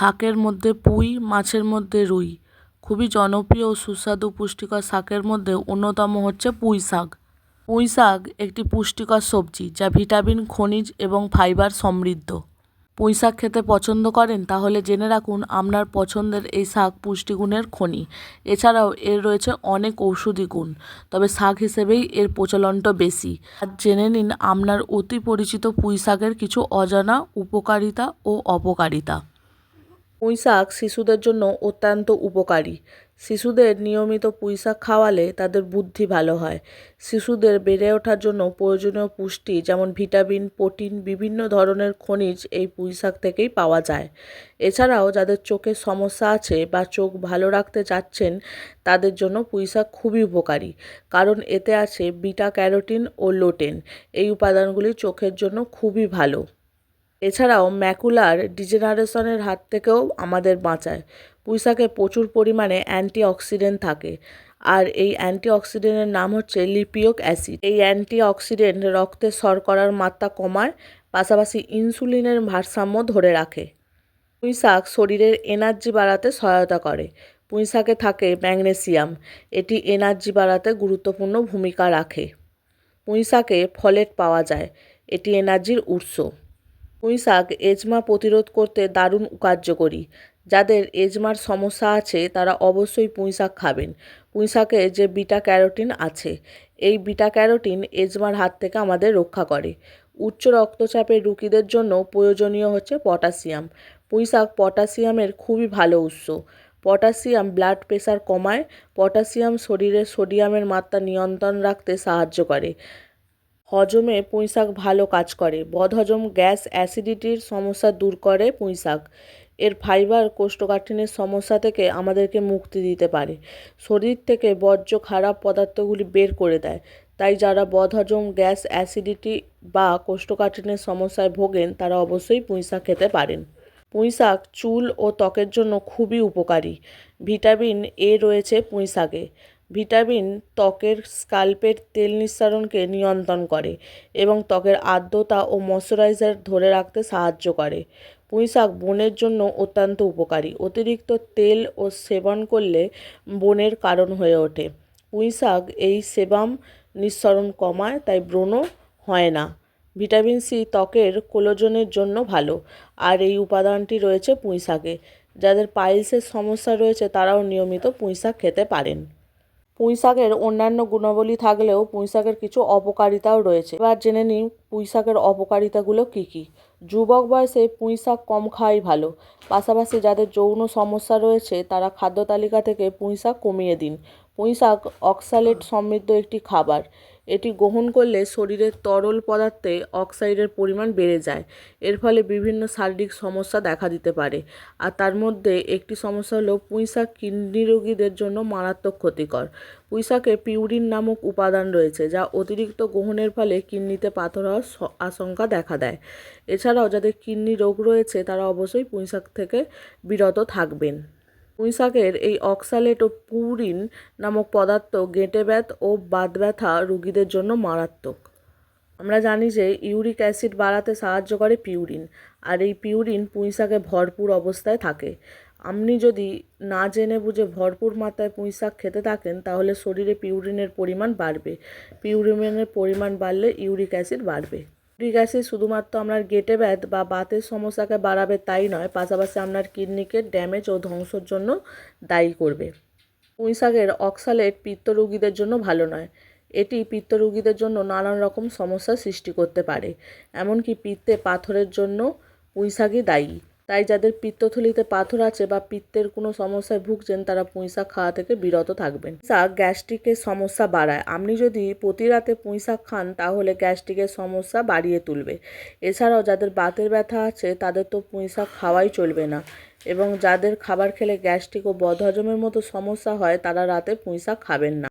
শাকের মধ্যে পুঁই, মাছের মধ্যে রুই। খুবই জনপ্রিয় ও সুস্বাদু পুষ্টিকর শাকের মধ্যে অন্যতম হচ্ছে পুঁই শাক। পুঁই শাক একটি পুষ্টিকর সবজি যা ভিটামিন, খনিজ এবং ফাইবার সমৃদ্ধ। পুঁই শাক খেতে পছন্দ করেন তাহলে জেনে রাখুন আপনার পছন্দের এই শাক পুষ্টিগুণের খনি। এছাড়াও এর রয়েছে অনেক ঔষধি গুণ, তবে শাক হিসেবেই এর প্রচলনটা বেশি। আজ জেনে নিন আপনার অতি পরিচিত পুঁই শাকের কিছু অজানা উপকারিতা ও অপকারিতা। পুঁই শাক শিশুদের জন্য অত্যন্ত উপকারী। শিশুদের নিয়মিত পুঁই শাক খাওয়ালে তাদের বুদ্ধি ভালো হয়। শিশুদের বেড়ে ওঠার জন্য প্রয়োজনীয় পুষ্টি যেমন ভিটামিন, প্রোটিন, বিভিন্ন ধরনের খনিজ এই পুঁই শাক থেকেই পাওয়া যায়। এছাড়াও যাদের চোখের সমস্যা আছে বা চোখ ভালো রাখতে চাচ্ছেন তাদের জন্য পুঁই শাক খুবই উপকারী, কারণ এতে আছে বিটা ক্যারোটিন ও লোটেন। এই উপাদানগুলি চোখের জন্য খুবই ভালো। এছাড়াও ম্যাকুলার ডিজেনারেশনের হাত থেকেও আমাদের বাঁচায়। পুঁই শাকে প্রচুর পরিমাণে অ্যান্টিঅক্সিডেন্ট থাকে, আর এই অ্যান্টিঅক্সিডেন্টের নাম হচ্ছে লিপিওক অ্যাসিড। এই অ্যান্টিঅক্সিডেন্ট রক্তে শর্করার মাত্রা কমায়, পাশাপাশি ইনসুলিনের ভারসাম্য ধরে রাখে। পুঁই শাক শরীরের এনার্জি বাড়াতে সহায়তা করে। পুঁই শাকে থাকে ম্যাগনেসিয়াম, এটি এনার্জি বাড়াতে গুরুত্বপূর্ণ ভূমিকা রাখে। পুঁই শাকে ফলেট পাওয়া যায়, এটি এনার্জির উৎস। পুঁই শাক এজমা প্রতিরোধ করতে দারুণ কার্যকরী। যাদের এজমার সমস্যা আছে তারা অবশ্যই পুঁই শাক খাবেন। পুঁই শাকে যে বিটা ক্যারোটিন আছে, এই বিটা ক্যারোটিন এজমার হাত থেকে আমাদের রক্ষা করে। উচ্চ রক্তচাপের রোগীদের জন্য প্রয়োজনীয় হচ্ছে পটাশিয়াম। পুঁই শাক পটাশিয়ামের খুবই ভালো উৎস। পটাশিয়াম ব্লাড প্রেশার কমায়। পটাশিয়াম শরীরে সোডিয়ামের মাত্রা নিয়ন্ত্রণ রাখতে সাহায্য করে। হজমে পুঁই শাক ভালো কাজ করে। বদহজম, গ্যাস, অ্যাসিডিটির সমস্যা দূর করে পুঁই শাক। এর ফাইবার কোষ্ঠকাঠিন্যের সমস্যা থেকে আমাদেরকে মুক্তি দিতে পারে। শরীর থেকে বর্জ্য খারাপ পদার্থগুলি বের করে দেয়। তাই যারা বদহজম, গ্যাস, অ্যাসিডিটি বা কোষ্ঠকাঠিন্যের সমস্যায় ভোগেন তারা অবশ্যই পুঁই শাক খেতে পারেন। পুঁই শাক চুল ও ত্বকের জন্য খুবই উপকারী। ভিটামিন এ রয়েছে পুঁই শাকে। ভিটামিন ত্বকের স্ক্যাল্পের তেল নিঃসরণকে নিয়ন্ত্রণ করে এবং ত্বকের আর্দ্রতা ও ময়শ্চারাইজার ধরে রাখতে সাহায্য করে। পুঁই শাক ব্রণের জন্য অত্যন্ত উপকারী। অতিরিক্ত তেল ও সেবন করলে ব্রণের কারণ হয়ে ওঠে। পুঁই শাক এই সেবাম নিঃসরণ কমায়, তাই ব্রণও হয় না। ভিটামিন সি ত্বকের কোলাজেনের জন্য ভালো, আর এই উপাদানটি রয়েছে পুঁই শাকে। যাদের পাইলসের সমস্যা রয়েছে তারাও নিয়মিত পুঁই শাক খেতে পারেন। পুঁই শাকের অন্যান্য গুণাবলী থাকলেও পুঁই শাকের কিছু অপকারিতাও রয়েছে। এবার জেনে নিই পুঁই শাকের অপকারিতাগুলো কী কী। যুবক বয়সে পুঁই শাক কম খাওয়াই ভালো। পাশাপাশি যাদের যৌন সমস্যা রয়েছে তারা খাদ্য তালিকা থেকে পুঁই শাক কমিয়ে দিন। পুঁই শাক অক্সালেট সমৃদ্ধ একটি খাবার। এটি গ্রহণ করলে শরীরের তরল পদার্থে অক্সাইডের পরিমাণ বেড়ে যায়। এর ফলে বিভিন্ন শারীরিক সমস্যা দেখা দিতে পারে। আর তার মধ্যে একটি সমস্যা হলো পুঁই শাক কিডনি রোগীদের জন্য মারাত্মক ক্ষতিকর। পুঁই শাকে পিউরিন নামক উপাদান রয়েছে যা অতিরিক্ত গ্রহণের ফলে কিডনিতে পাথর হওয়ার আশঙ্কা দেখা দেয়। এছাড়াও যাদের কিডনি রোগ রয়েছে তারা অবশ্যই পুঁই শাক থেকে বিরত থাকবেন। পুঁই শাকের এই অক্সালেট ও পিউরিন নামক পদার্থ গেঁটে ব্যথ ও বাত ব্যথা রোগীদের জন্য মারাত্মক। আমরা জানি যে ইউরিক অ্যাসিড বাড়াতে সাহায্য করে পিউরিন, আর এই পিউরিন পুঁই শাকে ভরপুর অবস্থায় থাকে। আপনি যদি না জেনে বুঝে ভরপুর মাত্রায় পুঁই শাক খেতে থাকেন তাহলে শরীরে পিউরিনের পরিমাণ বাড়বে। পিউরিনের পরিমাণ বাড়লে ইউরিক অ্যাসিড বাড়বে। ইউরিক অ্যাসিড শুধুমাত্র আপনার গেঁটে ব্যথা বা বাতের সমস্যাকে বাড়াবে তাই নয়, পাশাপাশি আপনার কিডনিকে ড্যামেজ ও ধ্বংসের জন্য দায়ী করবে। পুঁই শাকের অক্সালেট পিত্ত রোগীদের জন্য ভালো নয়। এটি পিত্ত রোগীদের জন্য নানান রকম সমস্যার সৃষ্টি করতে পারে। এমনকি পিত্তে পাথরের জন্য পুঁই শাকই দায়ী। তাই যাদের পিত্তথলিতে পাথর আছে বা পিত্তের কোনো সমস্যায় ভুগছেন তারা পুঁই শাক খাওয়া থেকে বিরত থাকবেন। শাক গ্যাস্ট্রিকের সমস্যা বাড়ায়। আপনি যদি প্রতি রাতে পুঁই শাক খান তাহলে গ্যাস্ট্রিকের সমস্যা বাড়িয়ে তুলবে। এছাড়াও যাদের বাতের ব্যথা আছে তাদের তো পুঁই শাক খাওয়াই চলবে না, এবং যাদের খাবার খেলে গ্যাস্ট্রিক ও বদহজমের মতো সমস্যা হয় তারা রাতে পুঁই শাক খাবেন না।